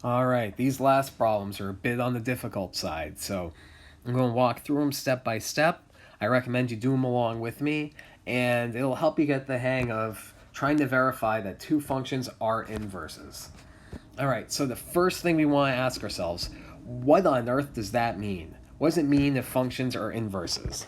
All right, these last problems are a bit on the difficult side, so I'm going to walk through them step by step. I recommend you do them along with me, and it'll help you get the hang of trying to verify that two functions are inverses. All right, so the first thing we want to ask ourselves, what on earth does that mean? What does it mean if functions are inverses?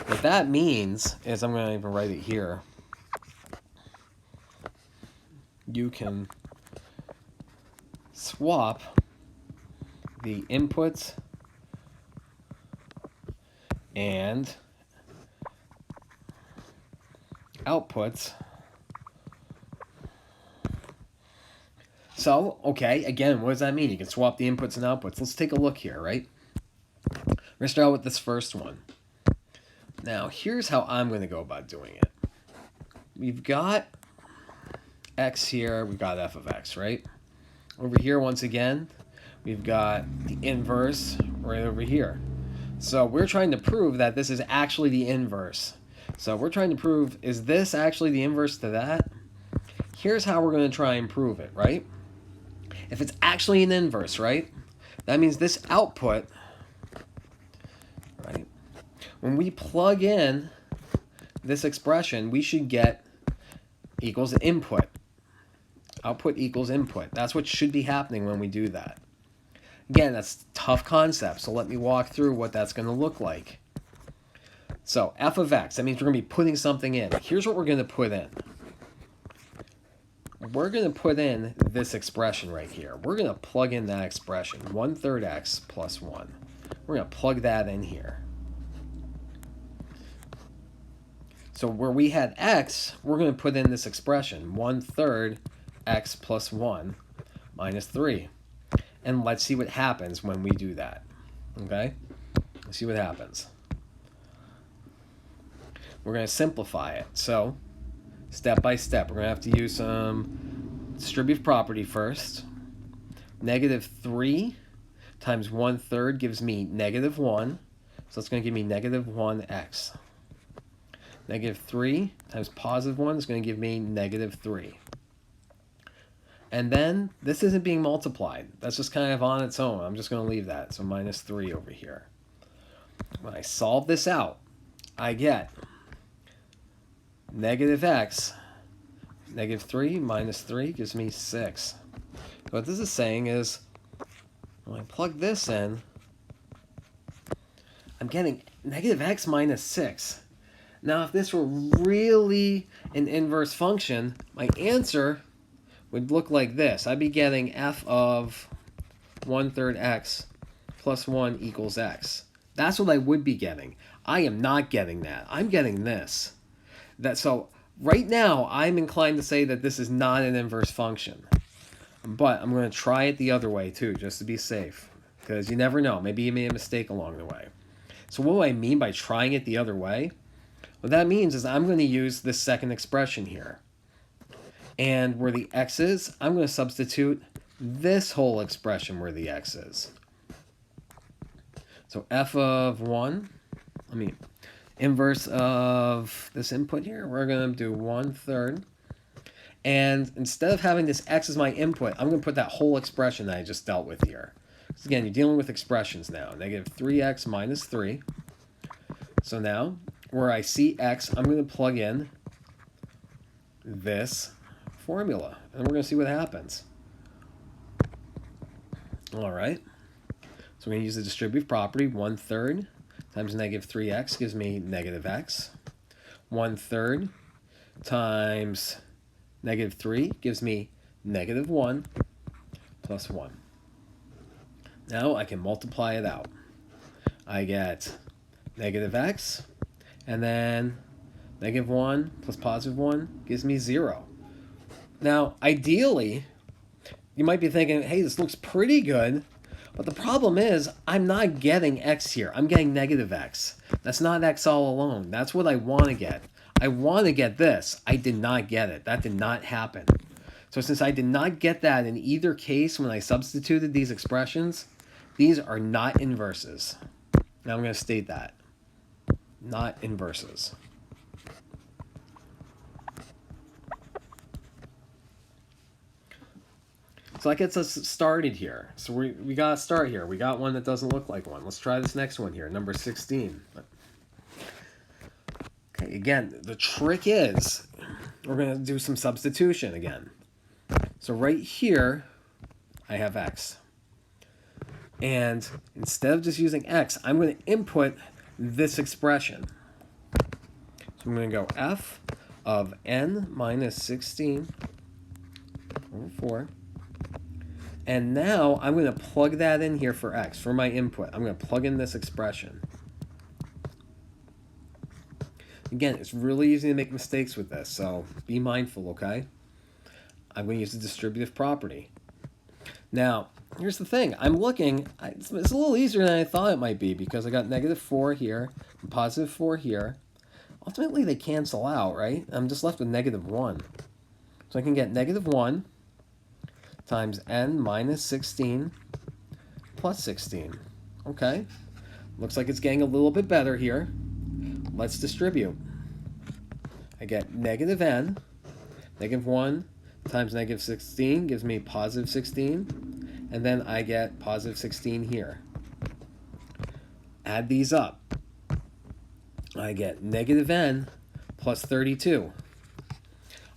What that means is, I'm going to even write it here. You can swap the inputs and outputs. So, okay, again, what does that mean? You can swap the inputs and outputs. Let's take a look here, right? We're going to start out with this first one. Now, here's how I'm going to go about doing it. We've got x here, we've got f of x, right? Over here, once again, we've got the inverse right over here. So we're trying to prove that this is actually the inverse. So we're trying to prove, is this actually the inverse to that? Here's how we're going to try and prove it, right? If it's actually an inverse, right? That means this output, right? When we plug in this expression, we should get equals input. Output equals input. That's what should be happening when we do that. Again, that's a tough concept, so let me walk through what that's going to look like. So f of x, that means we're going to be putting something in. Here's what we're going to put in. We're going to put in this expression right here. We're going to plug in that expression, 1/3 x plus 1. We're going to plug that in here. So where we had x, we're going to put in this expression, 1/3 x plus 1 minus 3. And let's see what happens when we do that. Okay? Let's see what happens. We're going to simplify it. So, step by step, we're going to have to use some distributive property first. Negative 3 times 1/3 gives me negative 1. So it's going to give me negative 1x. Negative 3 times positive 1 is going to give me negative 3. And then this isn't being multiplied. That's just kind of on its own. I'm just going to leave that. So minus 3 over here. When I solve this out, I get negative x. Negative 3 minus 3 gives me 6. What this is saying is, when I plug this in, I'm getting negative x minus 6. Now, if this were really an inverse function, my answer would look like this. I'd be getting f of 1/3 x plus 1 equals x. That's what I would be getting. I am not getting that. I'm getting this. So right now, I'm inclined to say that this is not an inverse function. But I'm going to try it the other way too, just to be safe. Because you never know. Maybe you made a mistake along the way. So what do I mean by trying it the other way? What that means is I'm going to use this second expression here. And where the x is, I'm going to substitute this whole expression where the x is. So f of 1, inverse of this input here, we're going to do 1/3. And instead of having this x as my input, I'm going to put that whole expression that I just dealt with here. So again, you're dealing with expressions now. Negative 3x minus 3. So now, where I see x, I'm going to plug in this formula. And we're going to see what happens. All right. So we're going to use the distributive property. 1/3 times negative 3x gives me negative x. 1/3 times negative 3 gives me negative 1 plus 1. Now I can multiply it out. I get negative x, and then negative 1 plus positive 1 gives me 0. Now, ideally, you might be thinking, hey, this looks pretty good, but the problem is I'm not getting x here. I'm getting negative x. That's not x all alone. That's what I want to get. I want to get this. I did not get it. That did not happen. So since I did not get that in either case when I substituted these expressions, these are not inverses. Now I'm going to state that. Not inverses. So that gets us started here. So we got to start here. We got one that doesn't look like one. Let's try this next one here, number 16. Okay, again, the trick is we're going to do some substitution again. So right here, I have x. And instead of just using x, I'm going to input this expression. So I'm going to go f of n minus 16 over 4. And now I'm going to plug that in here for x, for my input. I'm going to plug in this expression. Again, it's really easy to make mistakes with this, so be mindful, okay? I'm going to use the distributive property. Now, here's the thing. I'm looking, it's a little easier than I thought it might be because I got negative 4 here and positive 4 here. Ultimately, they cancel out, right? I'm just left with negative 1. So I can get negative 1 times n minus 16 plus 16. Okay. Looks like it's getting a little bit better here. Let's distribute. I get negative n, negative 1 times negative 16 gives me positive 16, and then I get positive 16 here. Add these up. I get negative n plus 32.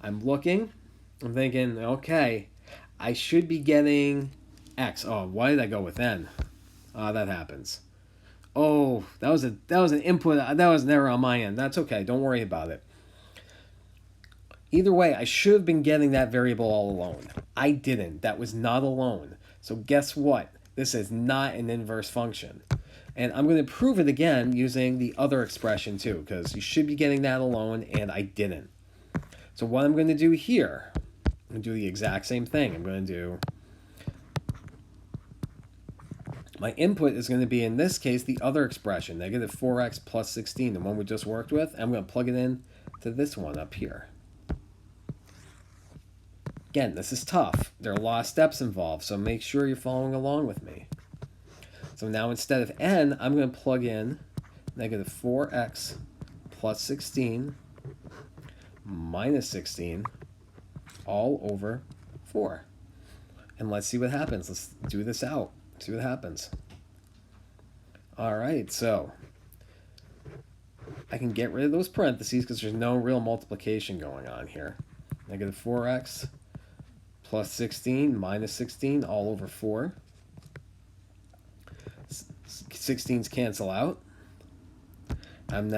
I'm looking, I'm thinking, okay, I should be getting x. Oh, why did I go with n? That happens. Oh, that was an input. That was an error on my end. That's okay. Don't worry about it. Either way, I should have been getting that variable all alone. I didn't. That was not alone. So guess what? This is not an inverse function. And I'm going to prove it again using the other expression too, because you should be getting that alone, and I didn't. So what I'm going to do here, I'm going to do the exact same thing. I'm going to do, my input is going to be, in this case, the other expression, negative 4x plus 16, the one we just worked with. I'm going to plug it in to this one up here. Again, this is tough. There are a lot of steps involved, so make sure you're following along with me. So now instead of n, I'm going to plug in negative 4x plus 16 minus 16 all over 4. And let's see what happens. Let's do this out. See what happens. All right, so I can get rid of those parentheses because there's no real multiplication going on here. Negative 4x plus 16 minus 16 all over 4. 16s cancel out. I'm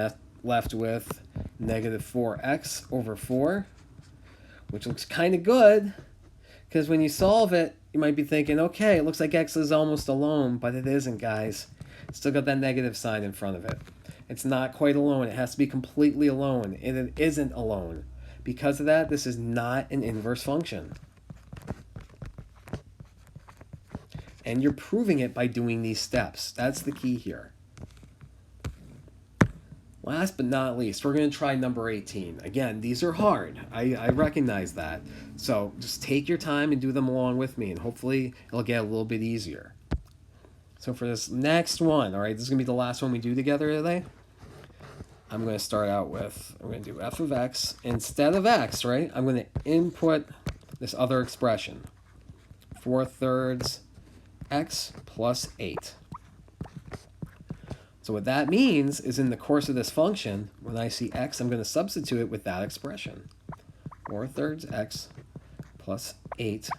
left with negative 4x over 4, which looks kind of good because when you solve it, you might be thinking, okay, it looks like x is almost alone, but it isn't, guys. It's still got that negative sign in front of it. It's not quite alone. It has to be completely alone, and it isn't alone. Because of that, this is not an inverse function. And you're proving it by doing these steps. That's the key here. Last but not least, we're going to try number 18. Again, these are hard. I recognize that. So just take your time and do them along with me, and hopefully it'll get a little bit easier. So for this next one, all right, this is going to be the last one we do together today. I'm going to start out with, I'm going to do f of x. Instead of x, right, I'm going to input this other expression. 4/3 x plus 8. So what that means is in the course of this function, when I see x, I'm going to substitute it with that expression. 4/3 x plus 8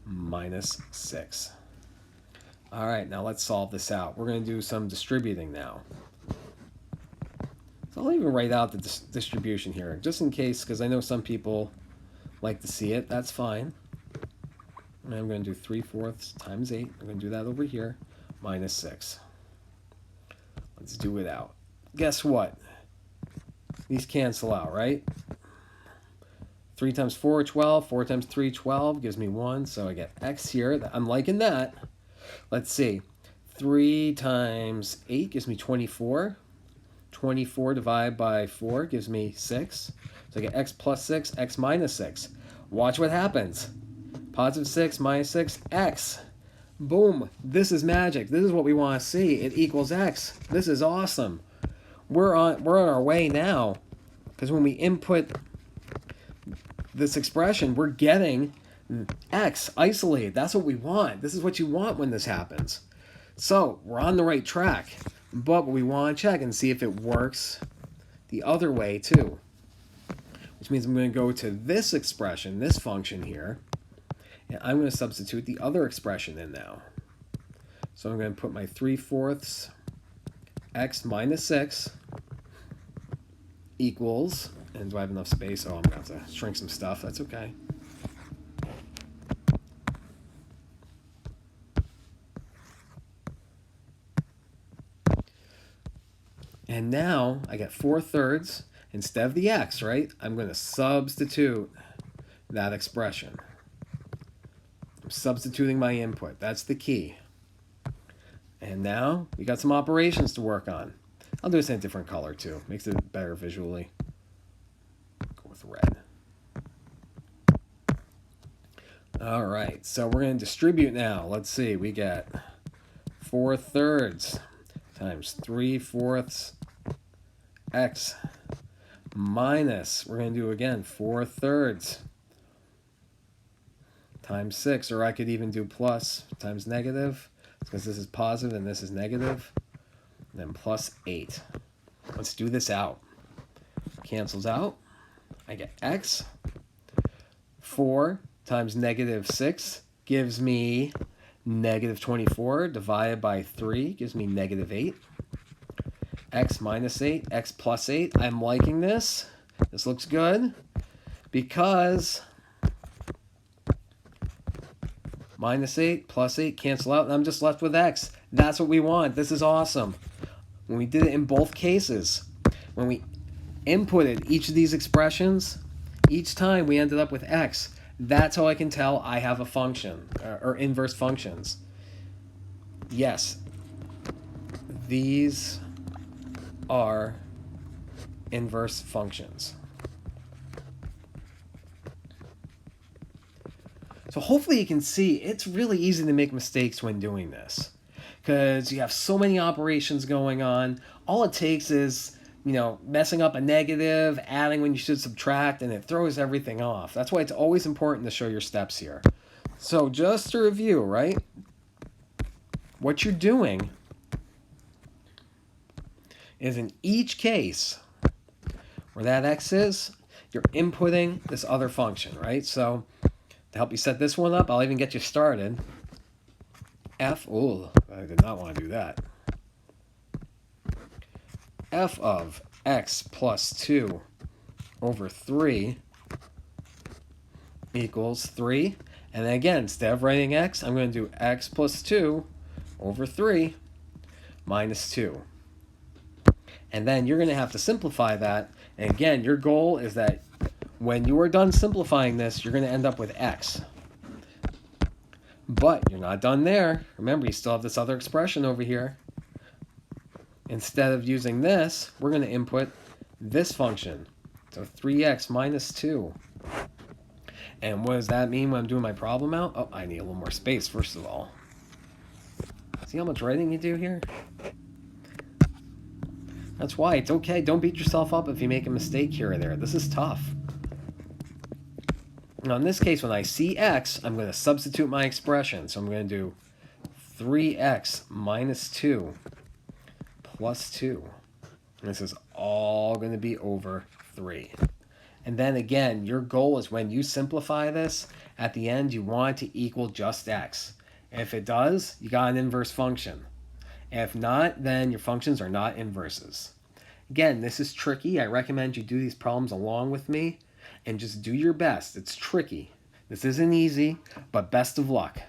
minus 6. All right, now let's solve this out. We're going to do some distributing now. So I'll even write out the distribution here, just in case, because I know some people like to see it. That's fine. And I'm going to do 3/4 times 8. I'm going to do that over here, minus 6. Let's do it out. Guess what? These cancel out, right? 3 times 4, 12. 4 times 3, 12. Gives me 1, so I get x here. I'm liking that. Let's see. 3 times 8 gives me 24. 24 divided by 4 gives me 6. So I get x plus 6, x minus 6. Watch what happens. Positive 6 minus 6, x. Boom. This is magic. This is what we want to see. It equals x. This is awesome. We're on our way now, because when we input this expression, we're getting X, isolate. That's what we want. This is what you want when this happens. So we're on the right track. But we want to check and see if it works the other way too. Which means I'm going to go to this expression, this function here, and I'm going to substitute the other expression in now. So I'm going to put my 3/4 x minus 6 equals, and do I have enough space? Oh, I'm going to have to shrink some stuff. That's okay. And now I get 4/3 instead of the x, right? I'm going to substitute that expression. I'm substituting my input. That's the key. And now we got some operations to work on. I'll do this in a different color too. Makes it better visually. Go with red. All right, so we're going to distribute now. Let's see, we get 4/3 times 3/4 x minus, we're going to do again 4/3 times 6, or I could even do plus times negative, because this is positive and this is negative, and then plus 8. Let's do this out. Cancels out. I get x. 4 times negative 6 gives me negative 24, divided by 3 gives me negative 8. X minus 8, x plus 8. I'm liking this. This looks good because minus 8 plus 8 cancel out, and I'm just left with x. That's what we want. This is awesome. When we did it in both cases, when we inputted each of these expressions, each time we ended up with x. That's how I can tell I have a function, or inverse functions. Yes, these are inverse functions. So hopefully you can see it's really easy to make mistakes when doing this, because you have so many operations going on. All it takes is, messing up a negative, adding when you should subtract, and it throws everything off. That's why it's always important to show your steps here. So just to review, right? What you're doing is in each case where that x is, you're inputting this other function, right? So to help you set this one up, I'll even get you started. I did not want to do that. F of x plus 2 over 3 equals 3. And then again, instead of writing x, I'm going to do x plus 2 over 3 minus 2. And then you're going to have to simplify that. And again, your goal is that when you are done simplifying this, you're going to end up with x. But you're not done there. Remember, you still have this other expression over here. Instead of using this, we're going to input this function. So 3x minus 2. And what does that mean when I'm doing my problem out? Oh, I need a little more space, first of all. See how much writing you do here? That's why it's okay. Don't beat yourself up if you make a mistake here or there. This is tough. Now, in this case, when I see x, I'm going to substitute my expression. So I'm going to do 3x minus 2 plus 2. And this is all going to be over 3. And then again, your goal is when you simplify this, at the end, you want it to equal just x. If it does, you got an inverse function. If not, then your functions are not inverses. Again, this is tricky. I recommend you do these problems along with me and just do your best. It's tricky. This isn't easy, but best of luck.